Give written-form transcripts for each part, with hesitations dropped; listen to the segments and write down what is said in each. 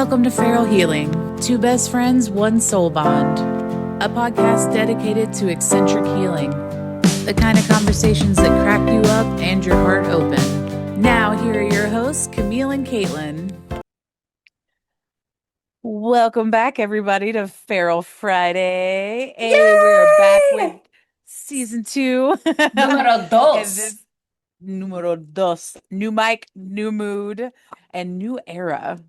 Welcome to Feral Healing, two best friends, one soul bond, a podcast dedicated to eccentric healing, the kind of conversations that crack you up and your heart open. Now, here are your hosts, Camille and Caitlin. Welcome back, everybody, to Feral Friday. Hey, we're back with Yay! season 2. Número And dos. this numero dos, new mic, new mood, and new era,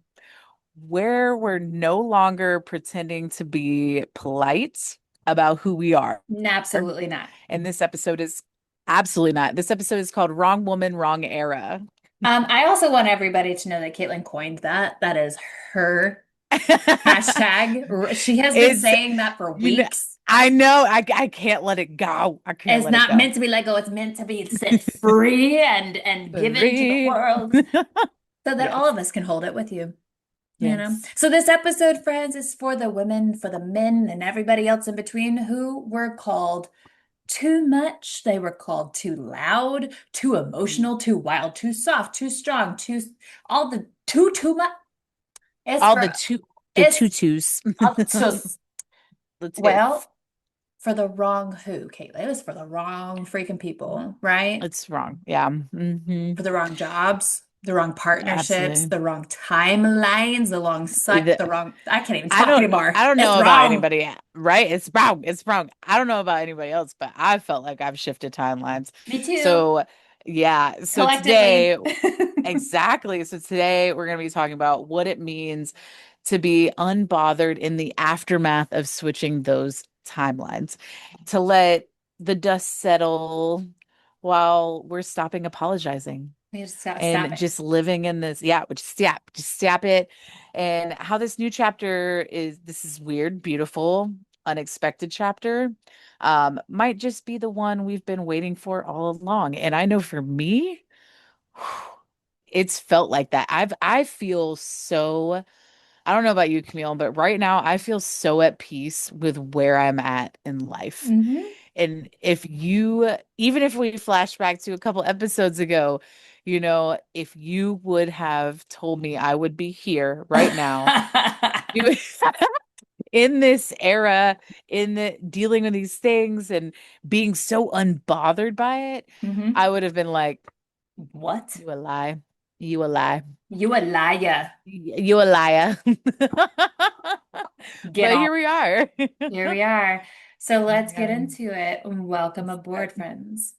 where we're no longer pretending to be polite about who we are. Absolutely not. And this episode is absolutely not. This episode is called Wrong Woman, Wrong Era. I also want everybody to know that Caitlin coined that. That is her hashtag. She has been It's, saying that for you know, weeks. I know I can't let it go. I can't It's let it not go. meant to be let go. It's meant to be set free and given to the Free. world so that all Yes. of us can hold it with you. You know? Yes. So this episode, friends, is for the women, for the men, and everybody else in between who were called too much. They were called too loud, too emotional, too wild, too soft, too strong, all the too much. It's All for the it's tutus. just The tiff. well for the wrong who, Caitlin. It was for the wrong freaking people, right? It's wrong. Yeah. For the wrong jobs, the wrong partnerships, Absolutely. the wrong timelines, the The- wrong. I can't even I talk don't anymore. I don't It's know about wrong. anybody, right? It's wrong. It's wrong. I don't know about anybody else, but I felt like I've shifted timelines. Me too. So, yeah. So Collectively. today, exactly. So today we're going to be talking about what it means to be unbothered in the aftermath of switching those timelines, to let the dust settle while we're stopping apologizing We just stop and it. just living in this. Yeah, just stop it. And how this new chapter is, this is weird, beautiful, unexpected chapter, might just be the one we've been waiting for all along. And I know for me, it's felt like that. I feel so, I don't know about you, Camille, but right now I feel so at peace with where I'm at in life. Hmm. And if you, even if we flash back to a couple episodes ago, if you would have told me I would be here right now, you- in this era, in the dealing with these things and being so unbothered by it, Hmm. I would have been like, What? you a lie. You a lie. You a liar. You a liar. Get But on. here we are. Here we are. So Here let's we get are. into it. Welcome Let's aboard, start. friends.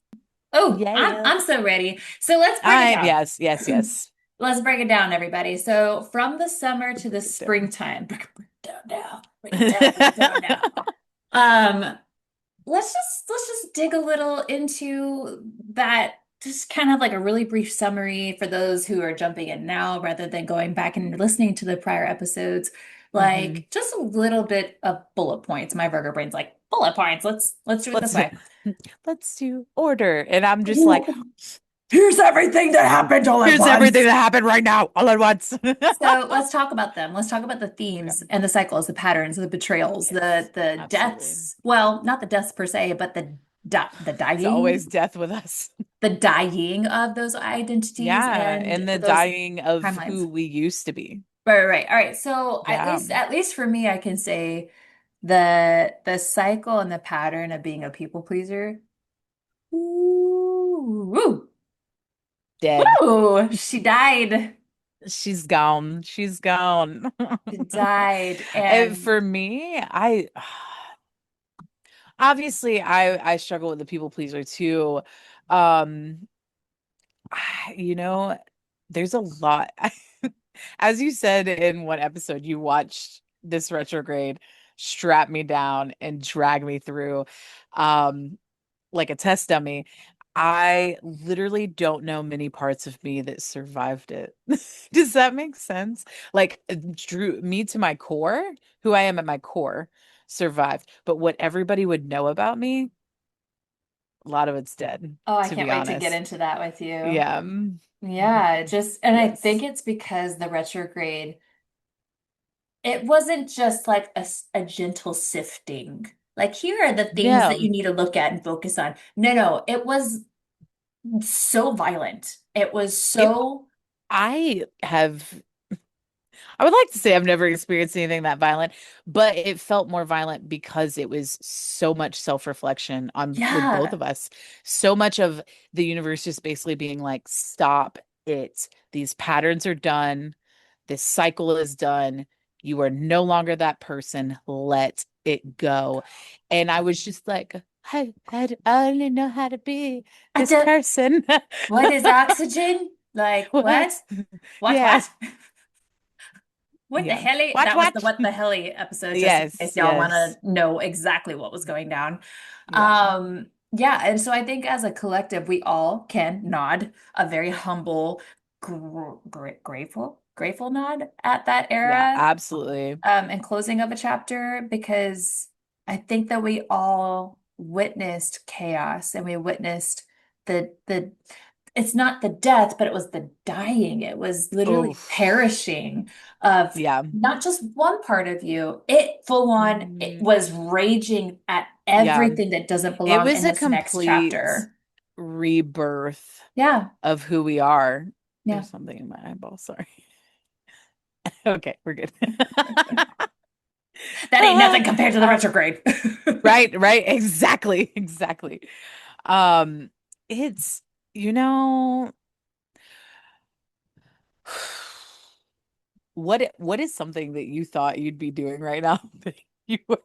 Oh, I'm Yeah. I'm so ready. So let's break it I down. yes, yes, yes. Let's break it down, everybody. So from the summer to the Break it down. springtime, break it down now. Break it down. Break it down now. Um, let's just dig a little into that. Just kind of like a really brief summary for those who are jumping in now rather than going back and listening to the prior episodes. Hmm. Like just a little bit of bullet points. My burger brain's like bullet points. Let's do it this Let's way. let's do order. And I'm just like, Ooh, here's everything that happened all at here's everything once. that happened right now, all at once. So let's talk about them. Let's talk about the themes Okay. and the cycles, the patterns, the betrayals, Yes, the absolutely. deaths. Well, not the deaths per se, but the It's dying, always death with us. the dying of those identities Yeah, and and the those dying of timelines. who we used to be. Right, right, right. All right. So Yeah. at least for me, I can say the cycle and the pattern of being a people pleaser. Ooh, woo, Dead. woo, she died. She's gone. She's gone. She died. And And for me, I obviously I struggle with the people pleaser too. Um, you know, there's a lot. As you said in one episode, you watched this retrograde strap me down and drag me through like a test dummy. I literally don't know many parts of me that survived it. Does that make sense? Like drew me to my core, who I am at my core, survived. But what everybody would know about me, a lot of it's dead, oh, I to can't be wait to get honest. into that with you. Yeah. Yeah, Mhm. it just, and I think Yes. it's because the retrograde, it wasn't just like a gentle sifting. Like, here are the things that you No. need to look at and focus on. No, no, it was so violent. It was It so, I have I would like to say I've never experienced anything that violent, but it felt more violent because it was so much self-reflection on with both Yeah. of us. So much of the universe just basically being like, stop it. These patterns are done. This cycle is done. You are no longer that person. Let it go. And I was just like, I only know how to be I this don't, person. what is oxygen? Like, what? What? What, Yeah. what? What the Yeah. hell? Watch, That was the watch. what the hell episode, just in Yes, case y'all want to yes. know exactly what was going down. Yeah. Yeah, and so I think as a collective, we all can nod a very humble, grateful nod at that Yeah, era, absolutely. and closing of a chapter, because I think that we all witnessed chaos and we witnessed the it's not the death, but it was the dying. It was literally Oof. perishing of Yeah. not just one part of you. It full on, it Mhm. was raging at Yeah. everything that doesn't It belong in was a this next complete chapter. rebirth Yeah, of who we are. yeah. There's something in my eyeball, sorry. Okay, we're good. That ain't nothing compared to the retrograde. Right, right, exactly, exactly. Um, it's, you know, what is something that you thought you'd be doing right now that you were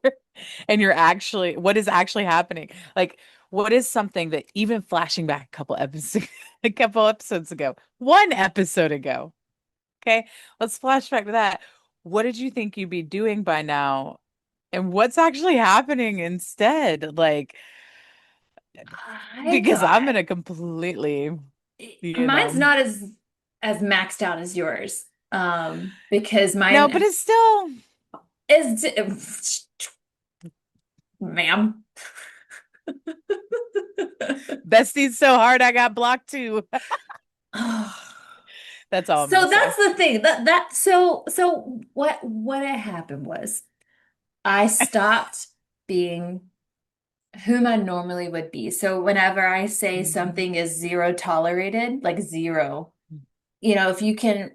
and you're actually what is actually happening? Like what is something that even flashing back a couple episodes a couple episodes ago, one episode ago. Okay, let's flash back to that. What did you think you'd be doing by now? And what's actually happening instead? Like, I because I'm thought in a completely, you mine's know, not as maxed out as yours. Because no, but mine it's still is ma'am. Bestie's so hard I got blocked too. That's all I'm gonna So say. that's the thing. So what had happened was I stopped being whom I normally would be. So whenever I say Mhm. something is zero tolerated, like zero, you know, if you can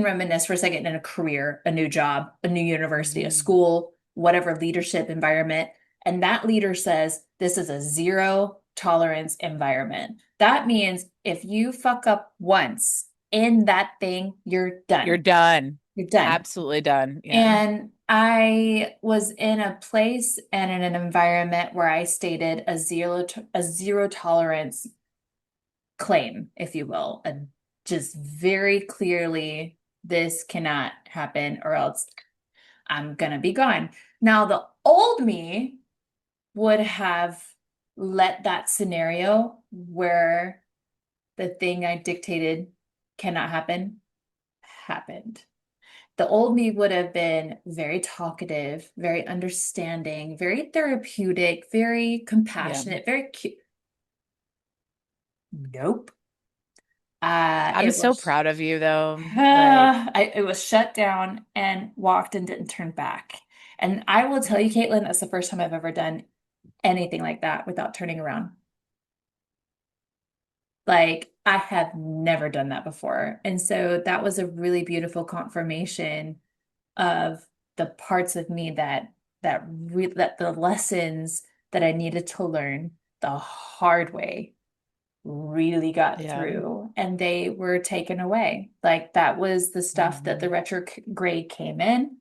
reminisce for a second in a career, a new job, a new university, a Mhm. school, whatever leadership environment, and that leader says this is a zero tolerance environment. That means if you fuck up once in that thing, you're You're done. done. You're done. Absolutely done. Yeah. And I was in a place and in an environment where I stated a zero tolerance claim, if you will, and just very clearly, this cannot happen or else I'm gonna be gone. Now, the old me would have let that scenario where the thing I dictated cannot happen happened. The old me would have been very talkative, very understanding, very therapeutic, very Yeah. compassionate, very cute. Nope. I'm It so was proud of you though. Like, it was shut down and walked and didn't turn back. And I will tell yeah. you, Caitlin, that's the first time I've ever done anything like that without turning around. Like I have never done that before. And so that was a really beautiful confirmation of the parts of me that the lessons that I needed to learn the hard way really got Yeah. through and they were taken away. Like that was the stuff that the Mhm. retrograde came in.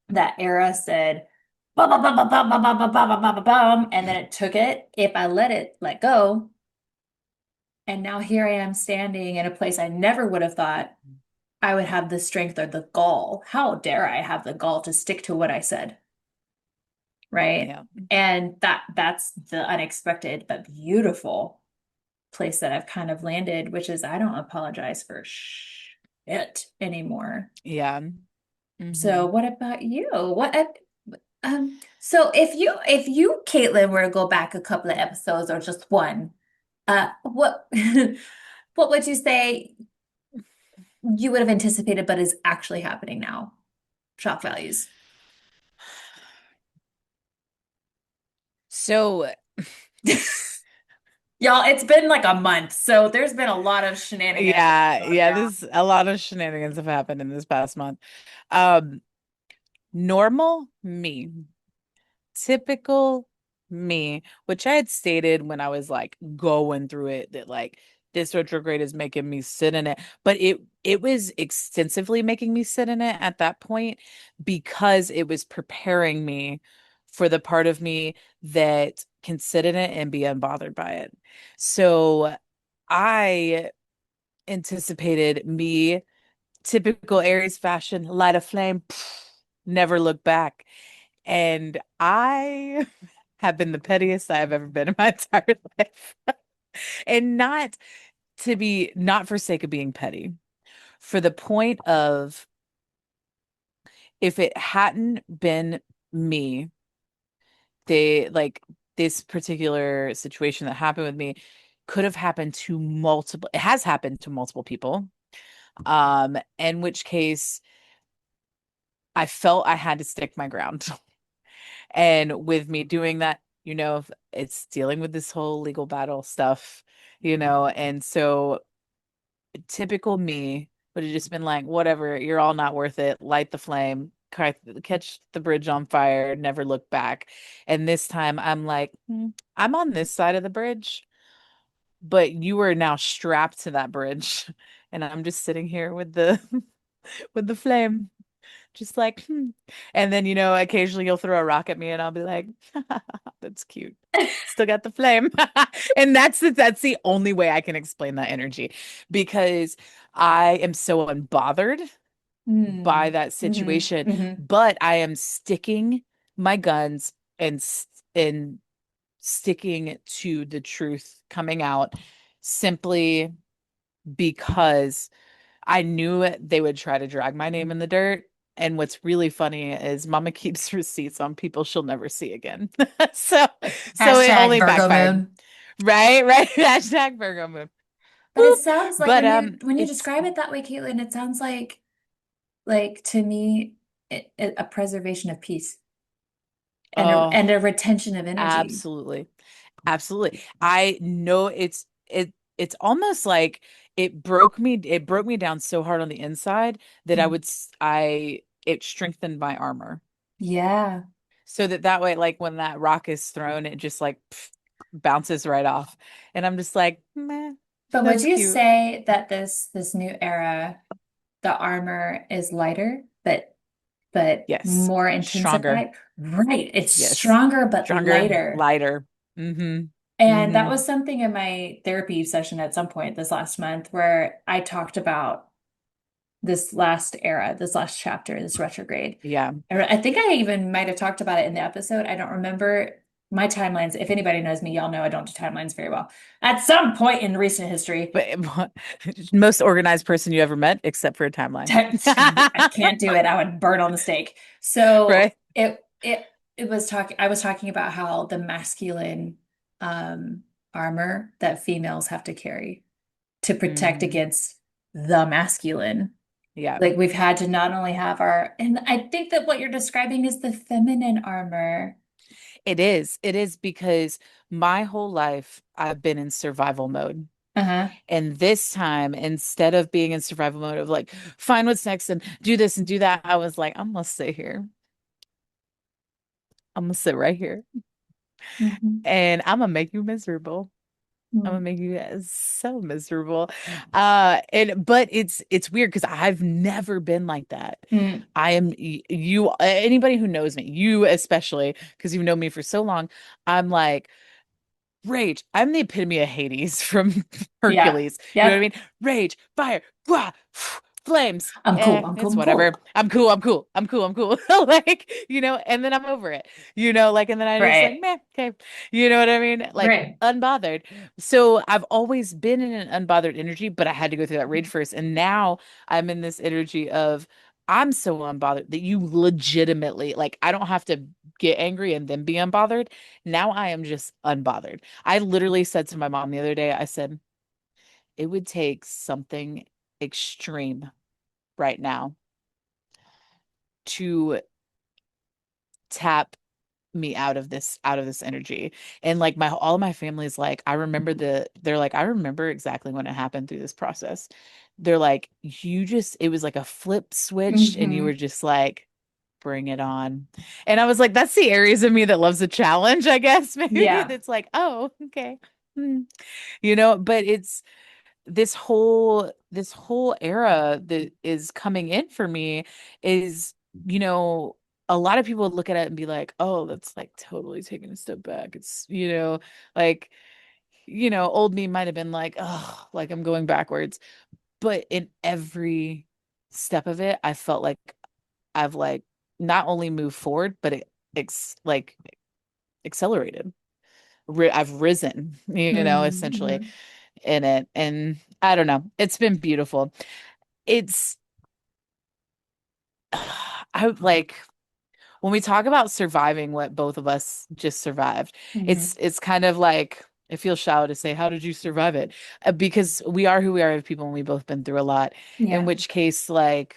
That era said bum, bum, bum, bum, bum, bum, bum, bum, bum, bum, bum, bum, and then it took it. If I let go, and now here I am standing in a place I never would have thought I would have the strength or the gall. How dare I have the gall to stick to what I said, right? Yeah. And that's the unexpected but beautiful place that I've kind of landed, which is I don't apologize for shit anymore. Yeah. So Hmm. what about you? So if you, Caitlin, were to go back a couple of episodes or just one, what what would you say you would have anticipated but is actually happening now? Shock values. So Y'all, it's been like a month, so there's been a lot of shenanigans that have Yeah, gone yeah, down. this a lot of shenanigans have happened in this past month. Um, normal me. Typical me, which I had stated when I was like going through it that like this retrograde is making me sit in it, but it was extensively making me sit in it at that point because it was preparing me for the part of me that can sit in it and be unbothered by it. So I anticipated me typical Aries fashion, light a flame, never look back. And I have been the pettiest I have ever been in my entire life. And not for sake of being petty, for the point of if it hadn't been me, they like this particular situation that happened with me could have happened to multiple, it has happened to multiple people. In which case I felt I had to stick my ground. And with me doing that, it's dealing with this whole legal battle stuff, and so typical me would have just been like, whatever, you're all not worth it. Light the flame, catch the bridge on fire, never look back. And this time I'm like, I'm on this side of the bridge, but you are now strapped to that bridge. And I'm just sitting here with the with the flame. Just like, And then, occasionally you'll throw a rock at me and I'll be like, that's cute. Still got the flame. And that's the only way I can explain that energy because I am so unbothered by Mm. that Hmm. situation, Hmm. but I am sticking my guns and sticking to the truth coming out simply because I knew they would try to drag my name in the dirt. And what's really funny is Mama keeps receipts on people she'll never see again. So, so it Hashtag only Virgo backfired. moon. Right, right. Hashtag Virgo move. But it Whoop. sounds like But when you it's describe it that way, Caitlin, it sounds like to me a preservation of peace and oh, a retention of energy. absolutely. Absolutely. I know it's almost like it broke me down so hard on the inside that I Mm. would s- I it strengthened my armor. Yeah. So that way, like when that rock is thrown, it just like bounces right off. And I'm just like, meh, But would that's you cute. say that this new era, the armor is lighter, but Yes. more Stronger. intensified? Right. It's Yes. stronger but Stronger, lighter. lighter. Mm-hmm. And that Mm-hmm. was something in my therapy session at some point this last month where I talked about this last era, this last chapter, this retrograde. Yeah. And I think I even might have talked about it in the episode. I don't remember my timelines. If anybody knows me, y'all know I don't do timelines very well. At some point in recent history, But most organized person you ever met, except for a timeline. I can't do it. I would burn on the stake. So Right? it was talking. I was talking about how the masculine um, armor that females have to carry to protect Hmm. against the masculine. Yeah. Like we've had to not only have our, and I think that what you're describing is the feminine armor. It is. It is because my whole life I've been in survival mode. Uh-huh. And this time, instead of being in survival mode of like, find what's next and do this and do that, I was like, I'm gonna sit here. I'm gonna sit right here Hmm. and I'm gonna make you miserable. I'm gonna Mm. make you guys so miserable. And but it's weird because I've never been like that. Mm. I am you anybody who knows me, you especially, because you've known me for so long, I'm like rage. I'm the epitome of Hades from Yeah. Hercules. You know what I Yep. mean? Rage, fire, wah, flames. I'm cool. I'm cool. It's I'm whatever. cool. I'm cool. I'm cool. I'm cool. I'm cool. Like, and then I'm over it. And then I just like, Right. meh, okay. You know what I mean? Like Right. unbothered. So I've always been in an unbothered energy, but I had to go through that rage first. And now I'm in this energy of I'm so unbothered that you legitimately like I don't have to get angry and then be unbothered. Now I am just unbothered. I literally said to my mom the other day, I said, it would take something extreme right now to tap me out of this energy. And like my all of my family's like, I remember they're like, I remember exactly when it happened through this process. They're like, you just it was like a flip switch and you Hmm. were just like, bring it on. And I was like, that's the areas of me that loves a challenge, I guess. Maybe Yeah. that's like, oh, okay. Hmm. But it's this whole era that is coming in for me is, you know, a lot of people would look at it and be like, oh, that's like totally taking a step back. It's, like, old me might have been like, oh, like I'm going backwards. But in every step of it, I felt like I've like not only moved forward, but like accelerated. I've risen, essentially Hmm. in it. And I don't know. It's been beautiful. It's I like when we talk about surviving what both of us just survived, Hmm. it's kind of like it feels shallow to say, how did you survive it? Because we are who we are as people and we both been through a lot. In Yeah. which case, like,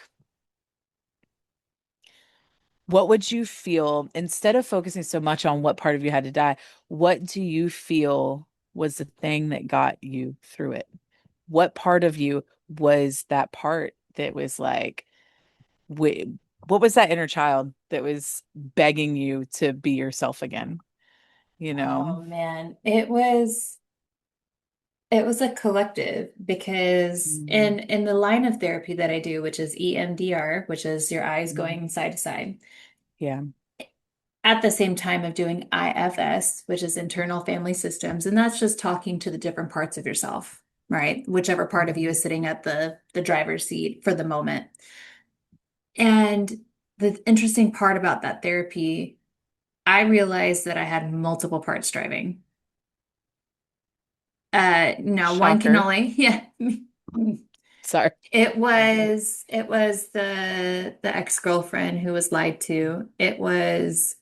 what would you feel instead of focusing so much on what part of you had to die? What do you feel was the thing that got you through it? What part of you was that part that was like, wait, what was that inner child that was begging you to be yourself again? You know? Oh man, it was a collective because Mhm. in the line of therapy that I do, which is EMDR, which is your eyes Mhm. going side to side, Yeah. at the same time of doing IFS, which is internal family systems, and that's just talking to the different parts of yourself, right? Whichever part of you Mhm. is sitting at the driver's seat for the moment. And the interesting part about that therapy, I realized that I had multiple parts driving. Now one can Shocker. only, yeah. Sorry. It was the ex-girlfriend who was lied to. It was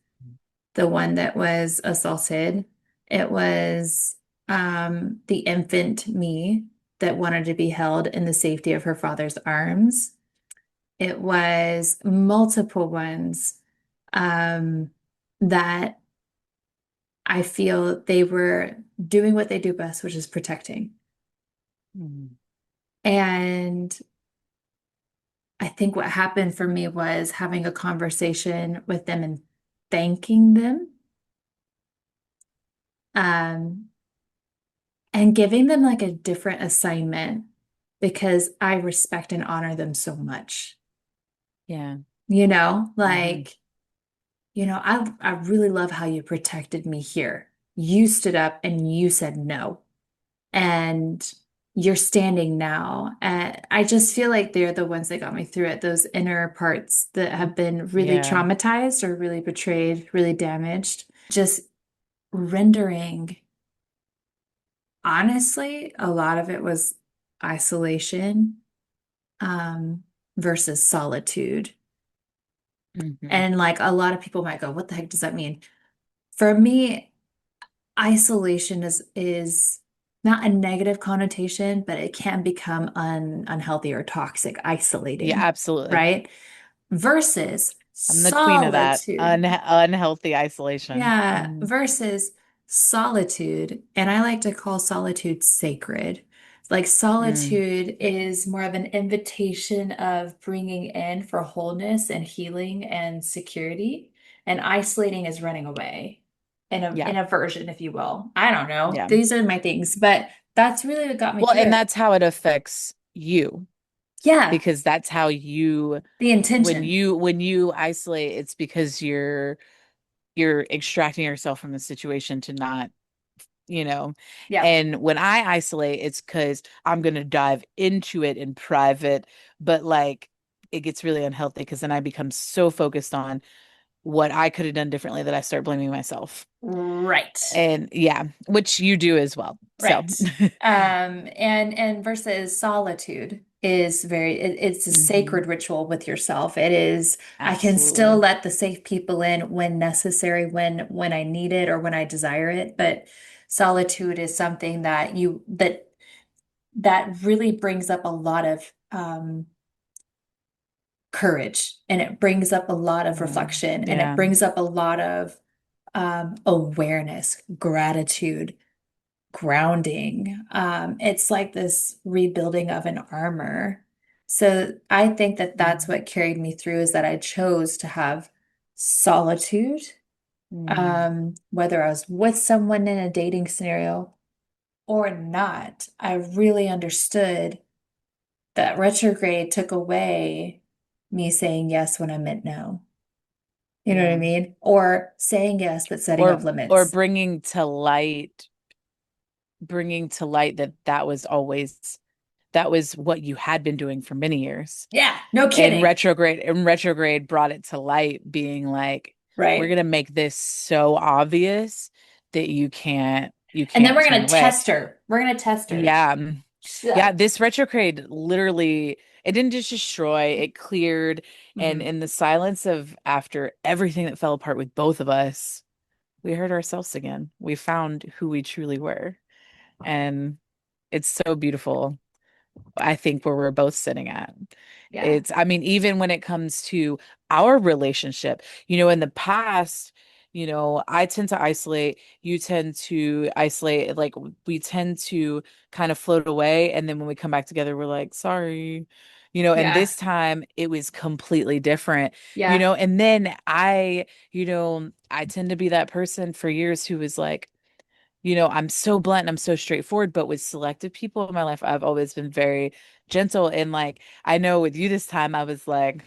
the one that was assaulted. It was the infant me that wanted to be held in the safety of her father's arms. It was multiple ones that I feel they were doing what they do best, which is protecting. Mhm. And I think what happened for me was having a conversation with them and thanking them, um, and giving them like a different assignment because I respect and honor them so much. Yeah. You know, Hmm. like, I really love how you protected me here. You stood up and you said no. And you're standing now. And I just feel like they're the ones that got me through it, those inner parts that have been really Yeah. traumatized or really betrayed, really damaged. Just rendering, honestly, a lot of it was isolation, um, versus solitude. Hmm. And like a lot of people might go, what the heck does that mean? For me, isolation is not a negative connotation, but it can become unhealthy or toxic, Yeah, isolating, absolutely. right? Versus I'm the queen of that solitude. unhealthy isolation. Yeah, Hmm. versus solitude. And I like to call solitude sacred. Like Mm. solitude is more of an invitation of bringing in for wholeness and healing and security. And isolating is running away Yeah. in a version, if you will. I don't know. Yeah. These are my things, but that's really what got me Well, through and it. that's how it affects you Yeah, because that's how you the when intention. you isolate, it's because you're extracting yourself from the situation to not, you know. Yeah. And when I isolate, it's because I'm gonna dive into it in private, but like it gets really unhealthy because then I become so focused on what I could have done differently that I start blaming myself. Right. And yeah, which you do as well. So Right. And versus solitude is it's a hmm. sacred ritual with yourself. It is, I can still Absolutely. let the safe people in when necessary, when I need it or when I desire it. But solitude is something that really brings up a lot of courage, and it brings up a lot of Yeah. reflection, and it Yeah. brings up a lot of awareness, gratitude, grounding. It's like this rebuilding of an armor. So I think that that's Mm. what carried me through is that I chose to have solitude, Mm. whether I was with someone in a dating scenario or not. I really understood that retrograde took away me saying yes when I meant no. You know what I Yeah. mean? Or saying yes, but setting up Or limits. bringing to light that that was what you had been doing for many years. Yeah, no kidding. And retrograde brought it to light, being like, we're Right. gonna make this so obvious that you And then can't we're turn gonna away. test her. We're gonna test her. Yeah. Yeah, So, this retrograde literally, it didn't just destroy, it cleared. And mhm. in the silence of after everything that fell apart with both of us, we heard ourselves again. We found who we truly were. And it's so beautiful. I think where we're both sitting at. Yeah. I mean, even when it comes to our relationship, in the past, I tend to isolate, you tend to isolate, like we tend to kind of float away. And then when we come back together, we're like, sorry, and Yeah. this time it was completely different, Yeah. and then I tend to be that person for years who was like, I'm so blunt and I'm so straightforward, but with selective people in my life, I've always been very gentle. And like, I know with you this time, I was like,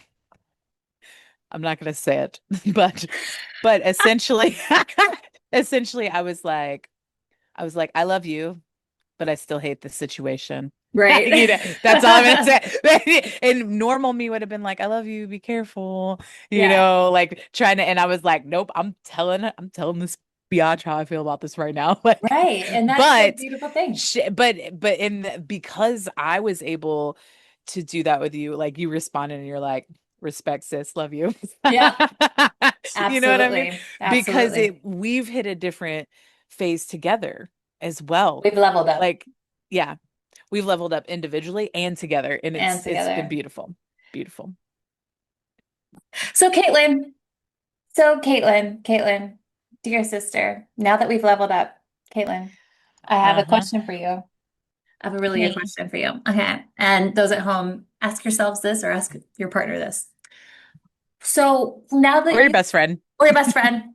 I'm not going to say it, but essentially, essentially, I was like, I love you, but I still hate this situation. Right. That's all I'm gonna say. And normal me would have been like, I love you, be careful, Yeah. like trying to, and I was like, nope, I'm telling this biatch how I feel about this right now. Like, Right. And that's the but beautiful thing. but in because I was able to do that with you, like you responded and you're like, respect, sis, love you. Yeah. You know what I mean? Absolutely. Because Absolutely. we've hit a different phase together as well. We've leveled up Like, yeah, we've leveled up individually and together, and and it's been together. beautiful. Beautiful. So, Caitlin, dear sister, now that we've leveled up, Caitlin, I have a Uh-huh. question for you. I have a really good Okay. question for you. Okay. And those at home, ask yourselves this or ask your partner this. So now that Or your you, best friend. or your best friend,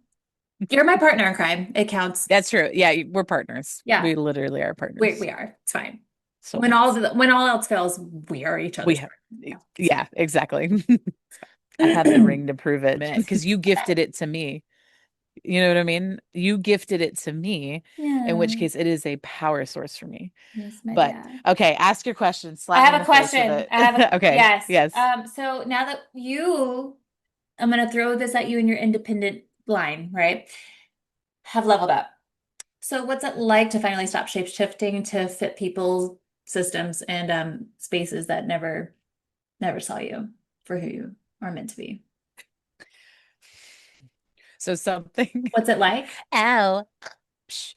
you're my partner in crime. It counts. That's true. Yeah, we're partners. Yeah, We literally are we partners. are. It's fine. Soulmates. When all else fails, we are each We other's have, partner. Yeah, it's yeah, exactly. I've had the ring to prove it because you gifted it to me. You know what I mean? You gifted it to me, in which Yeah. case it is a power source for me. Yes, my But dad. okay, ask your question. I Slap me in have a the face with question. it. I have a Okay. yes. Yes. So now that I'm gonna throw this at you in your independent line, right? Have leveled up. So what's it like to finally stop shape shifting to fit people's systems and spaces that never saw you for who you are meant to be? So something. What's it like? Ow. Psh.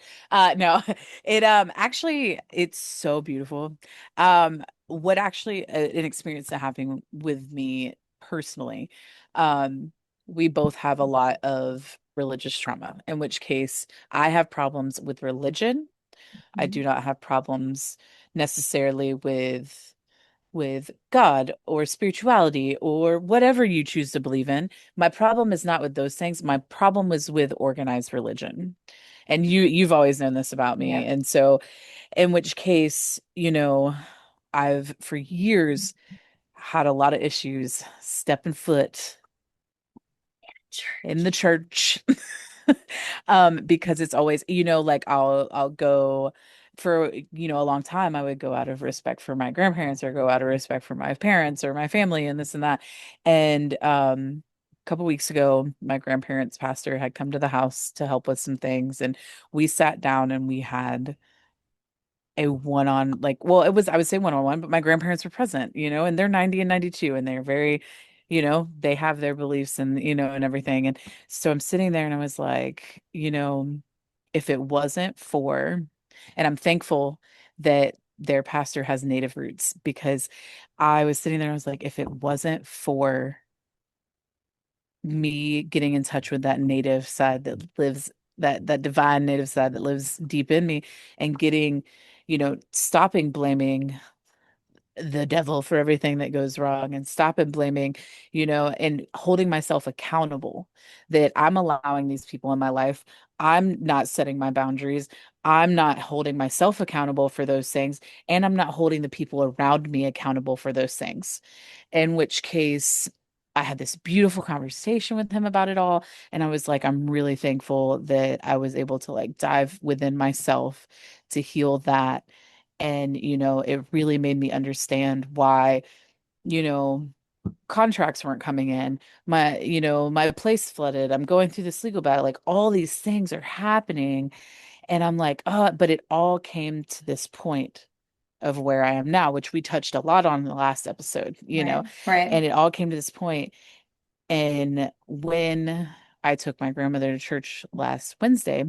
No, it actually it's so beautiful. What actually an experience that happened with me personally. Um, we both have a lot of religious trauma, in which case I have problems with religion. I do not have problems necessarily with God or spirituality or whatever you choose to believe in. My problem is not with those things. My problem was with organized religion. And you've always known this about me. Yeah. And so in which case, I've for years had a lot of issues stepping foot in the Church. church. Because it's always, like I'll go for, a long time I would go out of respect for my grandparents or go out of respect for my parents or my family and this and that. And a couple weeks ago, my grandparents' pastor had come to the house to help with some things, and we sat down and we had a one on like well it was I would say one on one, but my grandparents were present, and they're 90 and 92, and they're very, they have their beliefs and and everything. And so I'm sitting there and I was like, if it wasn't for, and I'm thankful that their pastor has native roots, because I was sitting there and I was like, if it wasn't for me getting in touch with that native side that lives, that divine native side that lives deep in me, and getting, stopping blaming the devil for everything that goes wrong, and stop and blaming, and holding myself accountable that I'm allowing these people in my life. I'm not setting my boundaries. I'm not holding myself accountable for those things. And I'm not holding the people around me accountable for those things. In which case, I had this beautiful conversation with him about it all. And I was like, I'm really thankful that I was able to like dive within myself to heal that. And, it really made me understand why, you know, contracts weren't coming in. My place flooded. I'm going through this legal battle. Like all these things are happening. And I'm like, but it all came to this point of where I am now, which we touched a lot on in the last episode, Right. Right. and it all came to this point. And when I took my grandmother to church last Wednesday,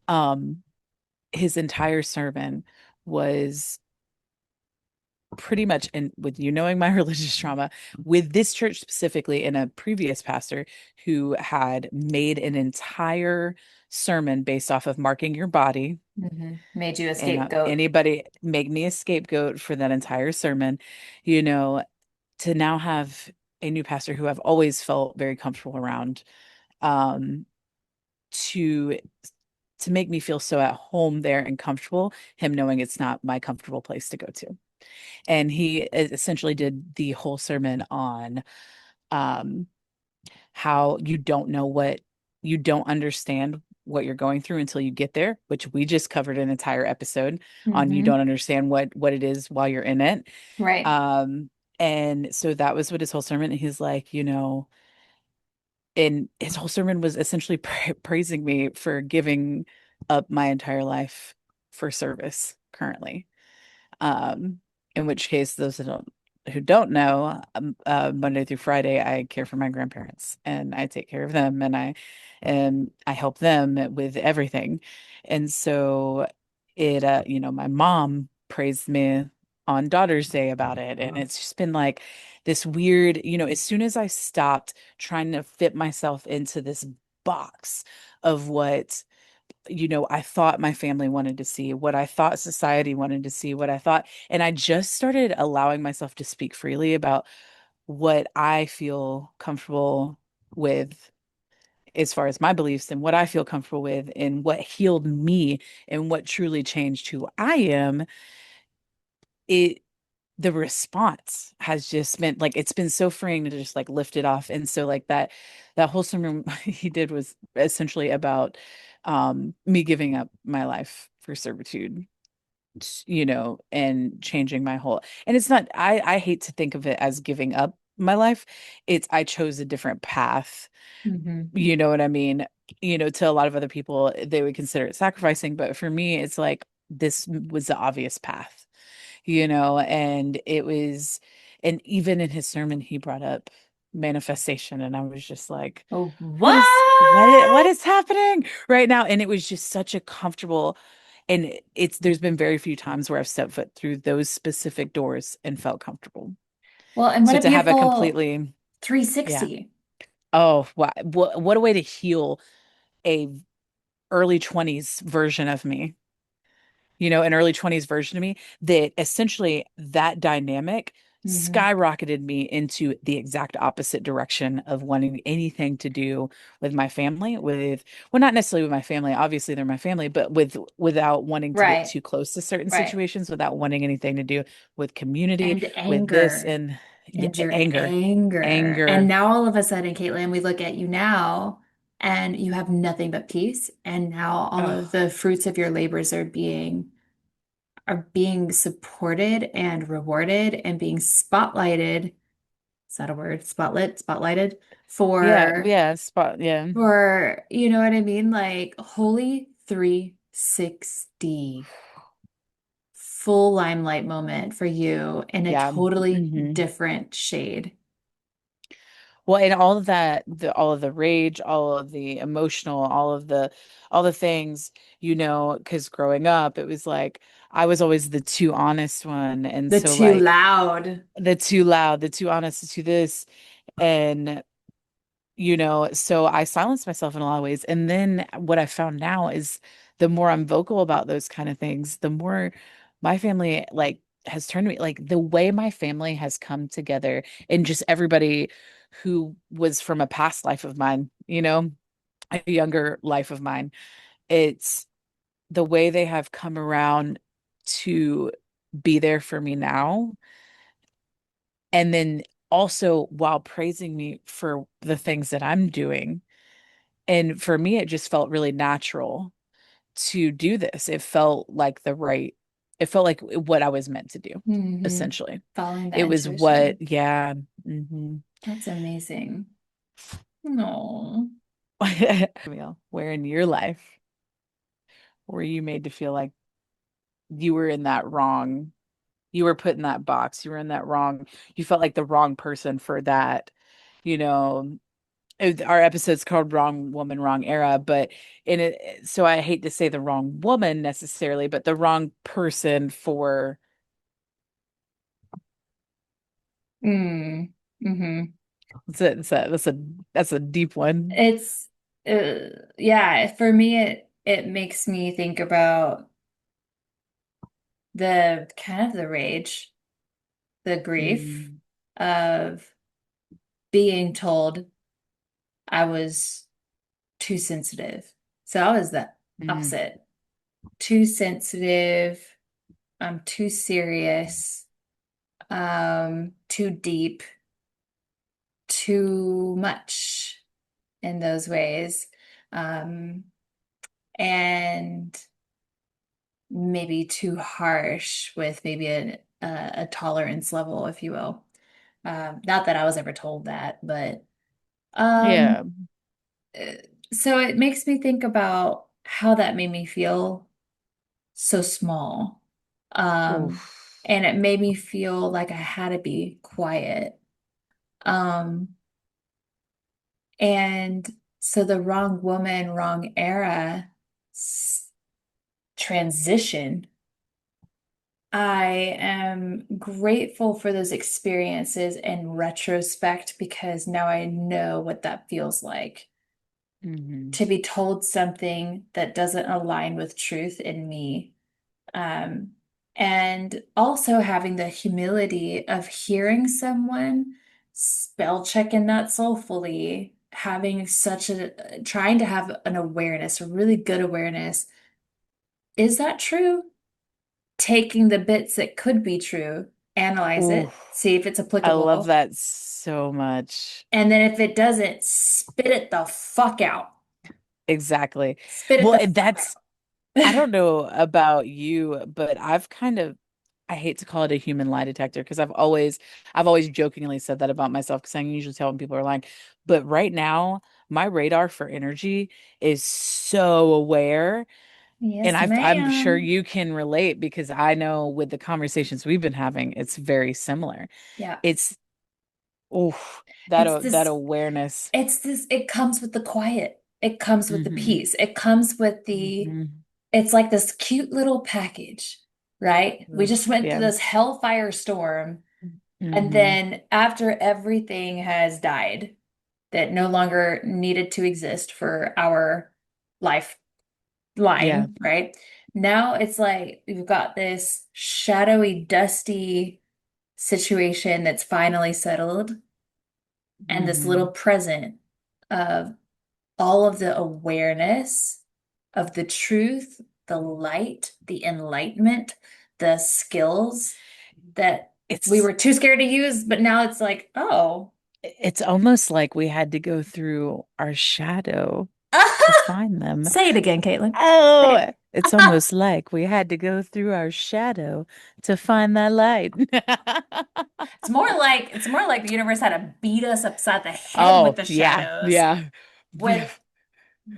um, his entire sermon was pretty much, and with knowing my religious trauma, with this church specifically, and a previous pastor who had made an entire sermon based off of marking your body. Made you a And scapegoat. anybody make me a scapegoat for that entire sermon, you know, to now have a new pastor who I've always felt very comfortable around, um, to make me feel so at home there and comfortable, him knowing it's not my comfortable place to go to. And he essentially did the whole sermon on, um, how you don't understand what you're going through until you get there, which we just covered an entire episode on. You don't understand what it is while you're in it. Right. Um, and so that was what his whole sermon, he's like, and his whole sermon was essentially praising me for giving up my entire life for service currently. Um, in which case, those who don't know, Monday through Friday, I care for my grandparents and I take care of them, and I help them with everything. And so my mom praised me on Daughter's Day about it. And it's just been like this weird, as soon as I stopped trying to fit myself into this box of what, I thought my family wanted to see, what I thought society wanted to see, what I thought. And I just started allowing myself to speak freely about what I feel comfortable with as far as my beliefs, and what I feel comfortable with, and what healed me, and what truly changed who I am. It The response has just been like, it's been so freeing to just like lift it off. And so like that whole sermon he did was essentially about, me giving up my life for servitude, and changing my whole. And it's not, I hate to think of it as giving up my life. It's, I chose a different path. Hmm. You know what I mean? To a lot of other people, they would consider it sacrificing, but for me, it's like this was the obvious path, and it was, and even in his sermon, he brought up manifestation, and I was just like, Oh, what what? is happening right now? And it was just such a comfortable, and there's been very few times where I've stepped foot through those specific doors and felt comfortable. Well, and what So a to have a beautiful completely, yeah. 360. Oh, wow. What a way to heal a early 20s version of me, an early 20s version of me, that essentially that dynamic Hmm. skyrocketed me into the exact opposite direction of wanting anything to do with my family, well, not necessarily with my family, obviously they're my family, but without wanting to get Right. too close to certain Right. situations, without wanting anything to do with community, And with this, anger. and yeah, And your anger, anger. And anger. now all of a sudden, Caitlin, we look at you now and you have nothing but peace. And now all of Oh, the fruits of your labors are being supported and rewarded and being spotlighted. Is that a word? Spotlighted yeah, for yeah, spot, yeah. you know what I mean? Like holy 360 full limelight moment for you in a Yeah. totally Hmm. different shade. Well, and all of that, all of the rage, all of the emotional, all the things, because growing up, it was like I was always the too honest one. And The so too like loud. the too loud, the too honest, the too this. And So I silenced myself in a lot of ways. And then what I found now is the more I'm vocal about those kind of things, the more my family like has turned to me, like the way my family has come together and just everybody who was from a past life of mine, a younger life of mine. It's the way they have come around to be there for me now. And then also while praising me for the things that I'm doing. And for me, it just felt really natural to do this. It felt like what I was meant to do, Hmm. essentially. Following It that was what, intuition. yeah. Hmm. That's amazing. No. Camille, where in your life were you made to feel like you were in that wrong, you were put in that box, you were in that wrong, you felt like the wrong person for that, you know, our episode's called Wrong Woman, Wrong Era, but in it, so I hate to say the wrong woman necessarily, but the wrong person for Mm. Hmm. that's a deep one. It's yeah, for me it makes me think about the kind of the rage, the grief Mm, of being told I was too sensitive. So I was the mm, opposite. Too sensitive, I'm too serious, too deep, too much in those ways. Um, and maybe too harsh with maybe a tolerance level, if you will. Not that I was ever told that, but yeah. um, uh, so it makes me think about how that made me feel so small. Um, Oof. and it made me feel like I had to be quiet. Um, and so the wrong woman, wrong era transition. I am grateful for those experiences in retrospect because now I know what that feels like Hmm. to be told something that doesn't align with truth in me. Um, and also having the humility of hearing someone spell checking that soulfully, having trying to have an awareness, a really good awareness. Is that true? Taking the bits that could be true, analyze it, Oof. see if it's I love applicable, that so much. and then if it doesn't, spit it the fuck out. Exactly. Spit it Well, the and fuck that's I out. don't know about you, but I hate to call it a human lie detector because I've always jokingly said that about myself because I can usually tell when people are lying. But right now, my radar for energy is so aware. And Yes, I'm sure ma'am. you can relate because I know with the conversations we've been having, it's very similar. Yeah. It's, oh, It's that this, awareness. it comes with the quiet. It comes with the Hmm. peace. It comes with Hmm. it's like this cute little package, right? We just went through Yeah. this hellfire storm. And Hmm. then after everything has died, that no longer needed to exist for our Yeah. lifeline, right? Now it's like we've got this shadowy, dusty situation that's finally settled, and this little Hmm. present of all of the awareness of the truth, the light, the enlightenment, the skills that we It's were too scared to use, but now it's like, oh. It's almost like we had to go through our shadow to find them. Say it again, Caitlin. Say Oh, it. it's almost like we had to go through our shadow to find that light. It's more like the universe had to beat us upside the head with Oh, the yeah, shadows, yeah. with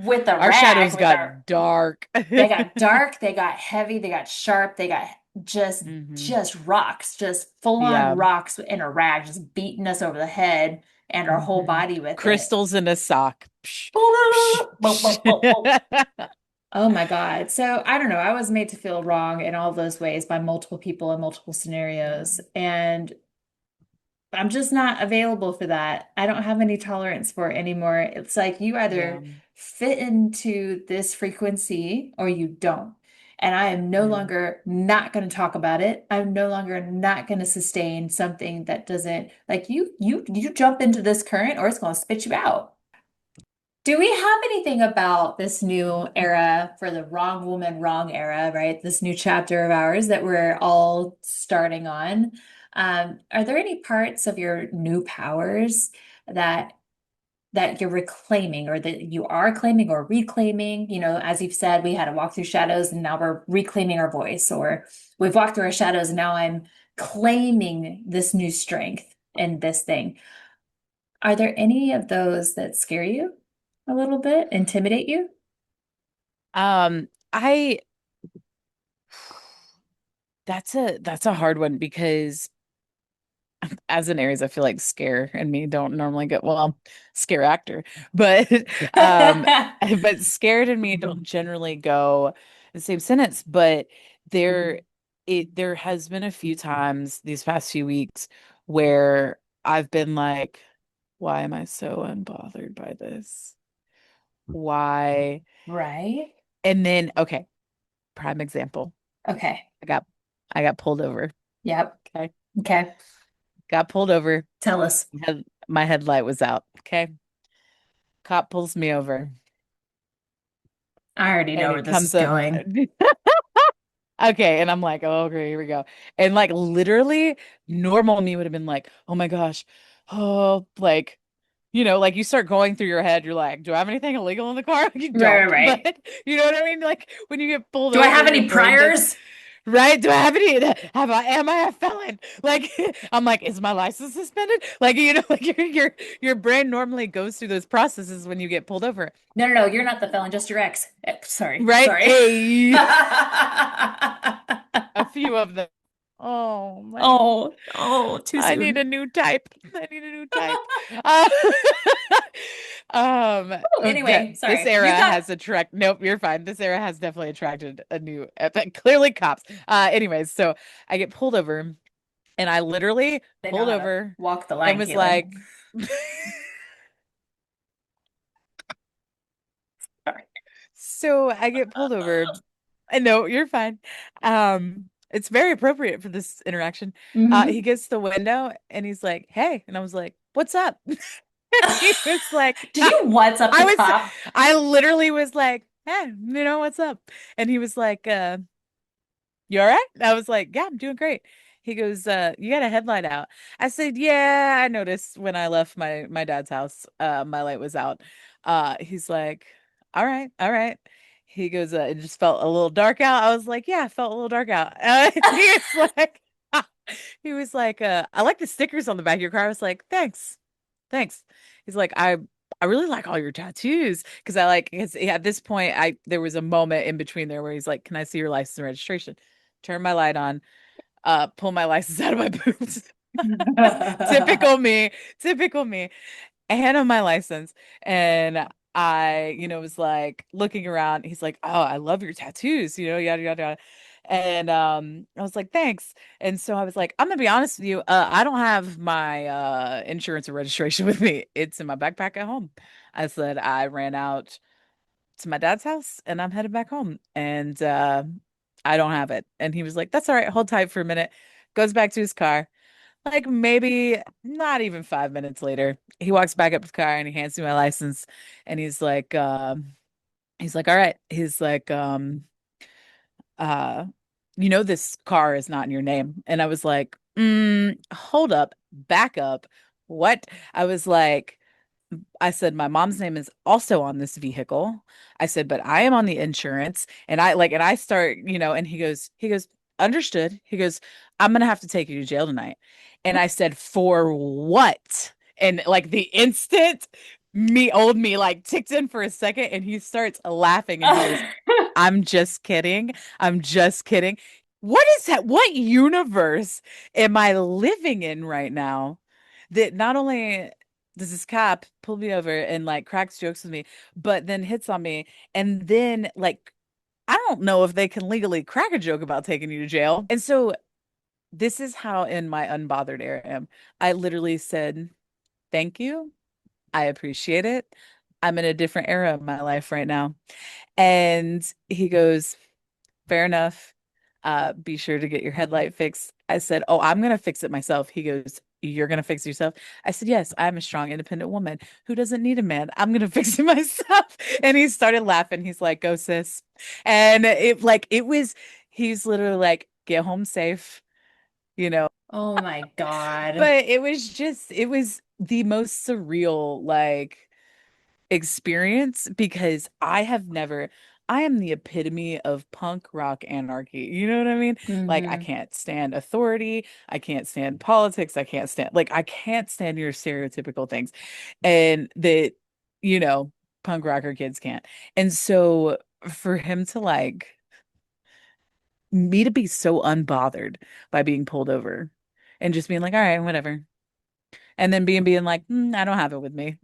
with a Our rag, shadows with got our dark. they got dark, they got heavy, they got sharp, they got just Hmm. just rocks, just full-on Yeah. rocks in a rag, just beating us over the head and our whole Hmm. body with it. Crystals in a sock. Psh, psh, psh. Oh my God. So I don't know. I was made to feel wrong in all those ways by multiple people in multiple Yeah. scenarios. And I'm just not available for that. I don't have any tolerance for it anymore. It's like you Yeah. either fit into this frequency or you don't. And I am no Yeah. longer not going to talk about it. I'm no longer not going to sustain something that doesn't like you jump into this current or it's going to spit you out. Do we have anything about this new era for the wrong woman, wrong era, right? This new chapter of ours that we're all starting on. Are there any parts of your new powers that that you're reclaiming or that you are claiming or reclaiming? You know, as you've said, we had to walk through shadows and now we're reclaiming our voice, or we've walked through our shadows and now I'm claiming this new strength in this thing. Are there any of those that scare you a little bit, intimidate you? I that's a hard one because as an Aries, I feel like scare and me don't normally get well, scare actor, but um, but scared and me don't generally go in the same sentence. But there, there has been a few times these past few weeks where I've been like, why am I so unbothered by this? Why? Right? And then, okay, prime example. Okay. I got I got pulled over. Yep. Okay. Okay. Got pulled over. Tell us. My headlight was out. Okay. Cop pulls me over I already know and where it this comes is up. going. Okay. And I'm like, oh, okay, here we go. And like literally normal me would have been like, oh my gosh. Oh, like, like you start going through your head, you're like, do I have anything illegal in the car? You Right, right, don't, but right. you know what I mean? Like when you get pulled Do I over, have your any brain does. priors? Right? Do I have any? Am I a felon? Like, I'm like, is my license suspended? Like, like your brain normally goes through those processes when you get pulled over, No, no, no. You're not the felon, just your ex. Sorry. right? Sorry. A few of them. Oh man, Oh, oh, too I need a soon. new type. I need a new type. Uh, Oh, anyway, this sorry. You era got has attract. Nope, you're fine. This era has definitely attracted a new, clearly cops. Anyways, so I get pulled over. And I literally they know pulled how to over walk the and line, was Caitlin. like, Sorry. so I get pulled over. I know you're fine. It's very appropriate for this interaction. He Hmm. gets to the window and he's like, "Hey," and I was like, "What's up?" He was like, Did you what's up I the was, cop? I literally was like, "Hey, what's up?" And he was like, "You all right?" I was like, "Yeah, I'm doing great." He goes, "You got a headlight out." I said, "Yeah, I noticed when I left my dad's house, my light was out." He's like, "All right, all right." He goes, "It just felt a little dark out." I was like, "Yeah, it felt a little dark out." He was like, he was like, "I like the stickers on the back of your car." I was like, "Thanks, thanks." He's like, I really like all your tattoos because I like 'cause at this point I there was a moment in between there where he's like, "Can I see your license and registration?" Turn my light on, pull my license out of my boots. Typical me, typical me. I hand him my license and I, was like looking around. He's like, "Oh, I love your tattoos, yada yada yada." And I was like, "Thanks." And so I was like, "I'm gonna be honest with you. I don't have my insurance or registration with me. It's in my backpack at home." I said I ran out to my dad's house and I'm headed back home. And I don't have it. And he was like, "That's all right. Hold tight for a minute." Goes back to his car. Like maybe not even 5 minutes later, he walks back up his car and he hands me my license and he's like, "All right." He's like, uh, this car is not in your name. And I was like, hold up, back up. What? I was like, I said, my mom's name is also on this vehicle. I said, but I am on the insurance. And and I start, and he goes, understood. He goes, "I'm gonna have to take you to jail tonight." And I said, "For what?" And like the instant old me like ticked in for a second and he starts laughing and he goes, "I'm just kidding. I'm just kidding." What is that? What universe am I living in right now? That not only does this cop pull me over and like cracks jokes with me, but then hits on me. And then, like, I don't know if they can legally crack a joke about taking you to jail. And so this is how in my unbothered era I am. I literally said, thank you. I appreciate it. I'm in a different era of my life right now. And he goes, fair enough. Be sure to get your headlight fixed. I said, oh, I'm gonna fix it myself. He goes, you're gonna fix it yourself. I said, yes, I'm a strong, independent woman who doesn't need a man. I'm gonna fix it myself. And he started laughing. He's like, go, sis. And it was, he's literally like, get home safe, you know. Oh my God. But it was just, it was the most surreal, like, experience because I am the epitome of punk rock anarchy. You know what I mean? Like, I Hmm. can't stand authority. I can't stand politics. I can't stand your stereotypical things. And that, you know, punk rocker kids can't. And so for him to like, me to be so unbothered by being pulled over and just being like, all right, whatever. And then being like, I don't have it with me.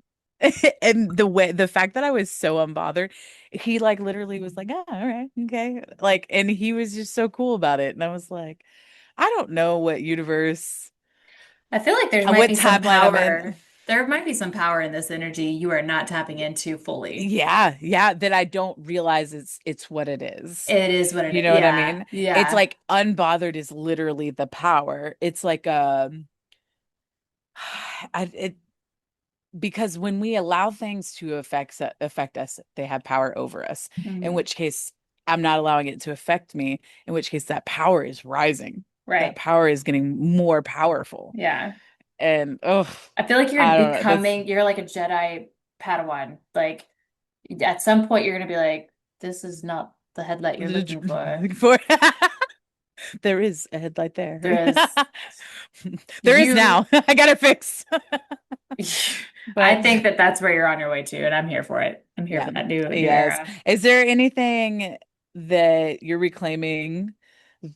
And the fact that I was so unbothered, he like literally was like, oh, all right, okay. Like, and he was just so cool about it. And I was like, I don't know what universe, I feel like there might what be some timeline I'm in. power. There might be some power in this energy you are not tapping into fully. Yeah, yeah, that I don't realize it's what it is. It is what it You is. know what I Yeah. mean? It's Yeah. like unbothered is literally the power. It's like it because when we allow things to affect us, they have power over us. In Mhm. which case, I'm not allowing it to affect me. In which case, that power is rising. That Right. power is getting more powerful. Yeah. And oh, I feel like you're I don't know. That's becoming, you're like a Jedi Padawan. Like at some point you're gonna be like, this is not the headlight you're looking for. for there is a headlight there. There is There is you now. I got it fixed. I But think that that's where you're on your way to, and I'm here for it. I'm here for yeah, that new yes. era. Is there anything that you're reclaiming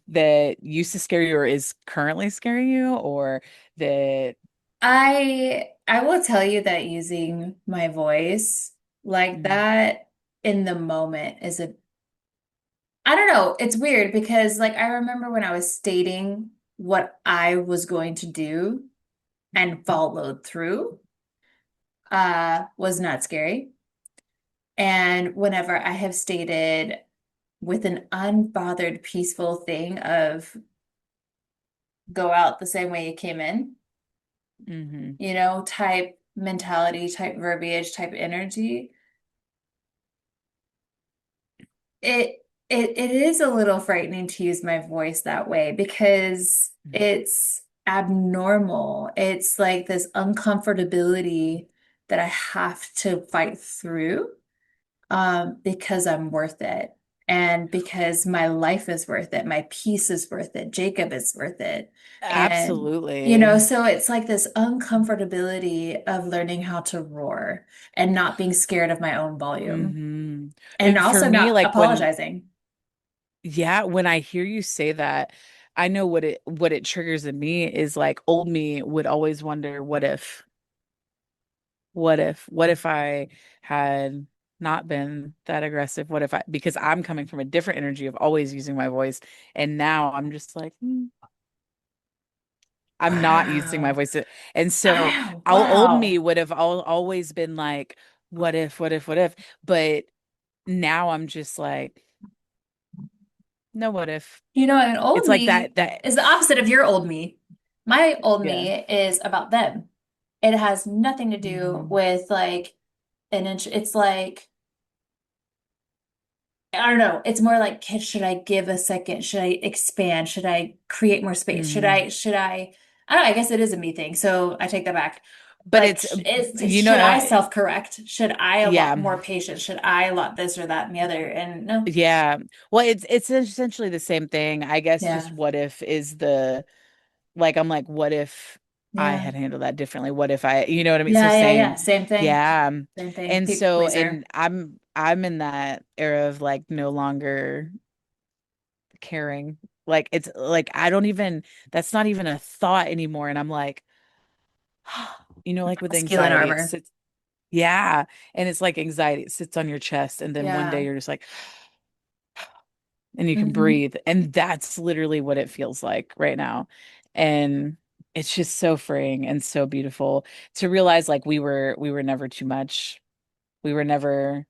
that used to scare you or is currently scaring you, or that I will tell you that using my voice like mm, that in the moment is a I don't know, it's weird because like I remember when I was stating what I was going to do and followed through was not scary. And whenever I have stated with an unbothered, peaceful thing of go out the same way you came in, hmm type mentality, type verbiage, type energy, it it is a little frightening to use my voice that way because it's abnormal. It's like this uncomfortability that I have to fight through because I'm worth it. And because my life is worth it, my peace is worth it, Jacob is worth it. And, absolutely. so it's like this uncomfortability of learning how to roar and not being scared of my own volume hmm and For also me, not like when apologizing. yeah, when I hear you say that, I know what it triggers in me is like old me would always wonder, what if I had not been that aggressive? What if I, because I'm coming from a different energy of always using my voice, and now I'm just like, I'm not using my Wow. voice. And so Wow. old Wow. me would have always been like, what if? But now I'm just like, no, what if? An old It's like me that, is the opposite of your old me. My old yeah. me is about them. It has nothing to do hmm with like an inch. It's like, I don't know. It's more like, should I give a second? Should I expand? Should I create more space? hmm I don't know. I guess it is a me thing. So I take that back. But Like, it's, should I self-correct? Should I allot yeah. more patience? Should I allot this or that and the other? And no, Yeah. Well, it's essentially the same thing. I guess just yeah, what if is the like I'm like, what if I yeah, had handled that differently? What if I, you know what I mean? So yeah, yeah, yeah. same. Same thing. Yeah. Same thing. And People so pleaser. and I'm in that era of like no longer caring. Like it's like I don't even that's not even a thought anymore. And I'm like, like with Masculine anxiety, it armor. sits, yeah. And it's like anxiety, it sits on your chest, and then one day Yeah. you're just like, and you can Hmm. breathe. And that's literally what it feels like right now. And it's just so freeing and so beautiful to realize like we were never too much. We were never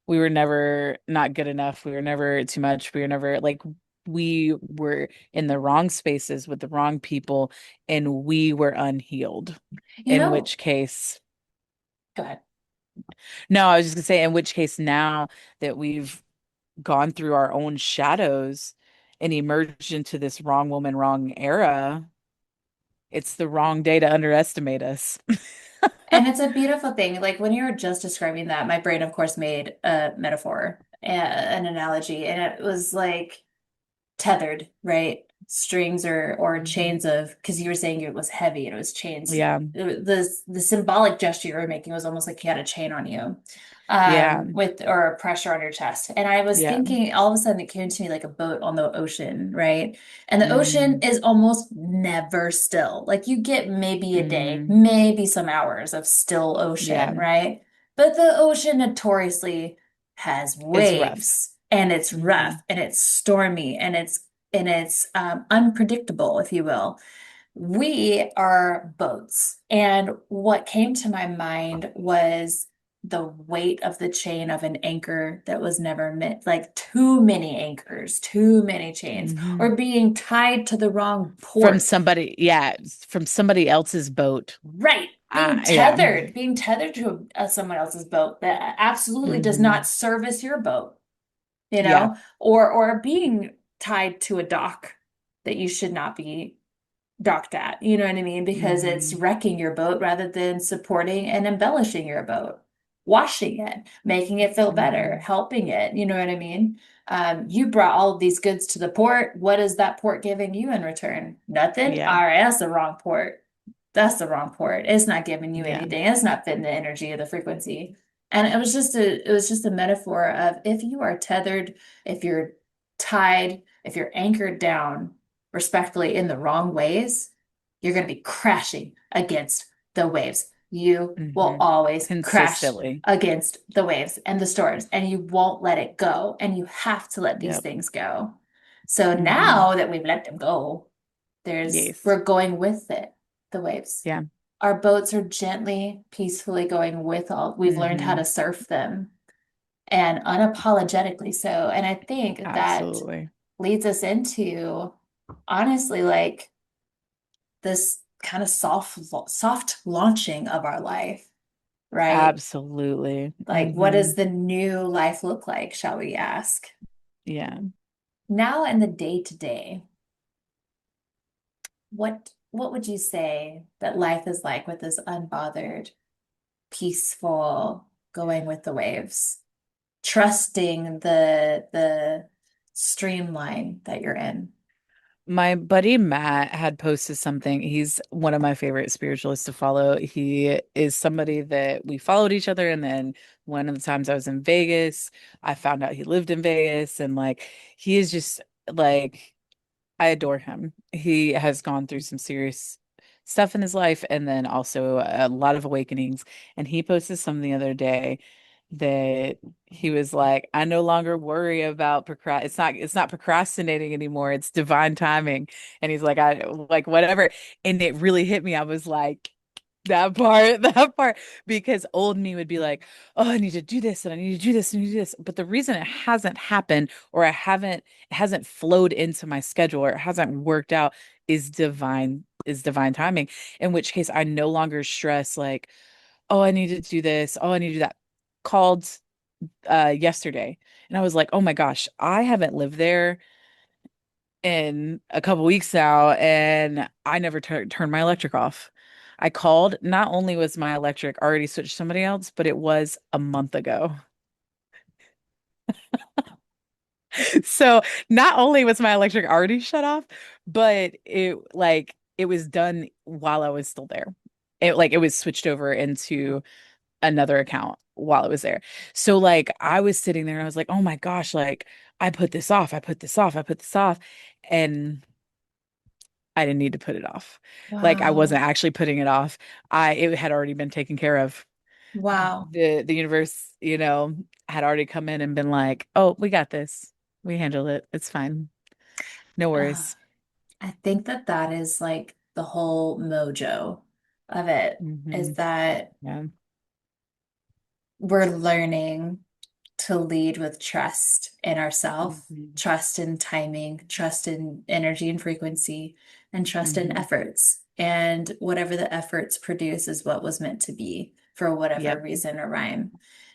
we were never not good enough. We were never too much. We were never like we were in the wrong spaces with the wrong people and we were unhealed. You In know, which case, go ahead. no, I was just gonna say, in which case now that we've gone through our own shadows and emerged into this wrong woman, wrong era, it's the wrong day to underestimate us. And it's a beautiful thing. Like when you were just describing that, my brain, of course, made a metaphor, an analogy, and it was like tethered, right? Strings or Mhm. chains of, because you were saying it was heavy and it was chains. Yeah. The symbolic gesture you were making was almost like you had a chain on you, Yeah. with or a pressure on your chest. And I was Yeah. thinking all of a sudden it came to me like a boat on the ocean, right? And the ocean Mm. is almost never still. Like you get maybe a day, Hmm. maybe some hours of still Yeah. ocean, right? But the ocean notoriously has It's rough. waves and it's Hmm. rough and it's stormy and it's unpredictable, if you will. We are boats. And what came to my mind was the weight of the chain of an anchor that was never meant, like too many anchors, too many chains, Hmm. or being tied to the wrong From port. somebody, yeah, from somebody else's boat. Right. Yeah. Being tethered to someone else's boat that absolutely does Hmm. not service your boat, Yeah. or being tied to a dock that you should not be docked at. You know what I mean? Because it's Hmm. wrecking your boat rather than supporting and embellishing your boat, washing it, making it feel better, Hmm. helping it. You know what I mean? You brought all of these goods to the port. What is that port giving you in return? Nothing? Yeah. All right, that's the wrong port. That's the wrong port. It's not giving you Yeah. anything. It's not fitting the energy of the frequency. And it was just a metaphor of if you are tethered, if you're tied, if you're anchored down respectfully in the wrong ways, you're going to be crashing against the waves. You will Hmm. always crash Consistently. against the waves and the storms, and you won't let it go. And you have to let these Yep. things go. So Hmm. now that we've let them go, Yes. we're going with it, the waves. Yeah. Our boats are gently, peacefully going with all. We've learned how to Hmm. surf them and unapologetically so. And I think that Absolutely. leads us into honestly like this kind of soft launching of our life, right? Absolutely. Like what Hmm. does the new life look like, shall we ask? Yeah. Now in the day to day, what would you say that life is like with this unbothered, peaceful, going with the waves, trusting the streamline that you're in? My buddy Matt had posted something. He's one of my favorite spiritualists to follow. He is somebody that we followed each other. And then one of the times I was in Vegas, I found out he lived in Vegas. And like, he is just like, I adore him. He has gone through some serious stuff in his life and then also a lot of awakenings. And he posted something the other day that he was like, I no longer worry about it's not procrastinating anymore. It's divine timing. And he's like, I like whatever. And it really hit me. I was like, that part, that part, because old me would be like, oh, I need to do this and I need to do this and I need to do this. But the reason it hasn't happened or it hasn't flowed into my schedule or it hasn't worked out is divine timing. In which case I no longer stress like, oh, I need to do this, oh, I need to do that. Called yesterday and I was like, oh my gosh, I haven't lived there in a couple weeks now and I never turned my electric off. I called, not only was my electric already switched to somebody else, but it was a month ago. So not only was my electric already shut off, but it was done while I was still there. It was switched over into another account while it was there. So like I was sitting there and I was like, oh my gosh, like I put this off, I put this off, I put this off. And I didn't need to put it off. Like I wasn't Wow. actually putting it off. It had already been taken care of. Wow. The universe, had already come in and been like, "Oh, we got this." We handled it. It's fine. No Uh, worries. I think that that is like the whole mojo of it is Hmm. that Yeah. we're learning to lead with trust in ourselves, Hmm. trust in timing, trust in energy and frequency, and trust in Hmm. efforts. And whatever the efforts produce is what was meant to be for whatever Yep. reason or rhyme.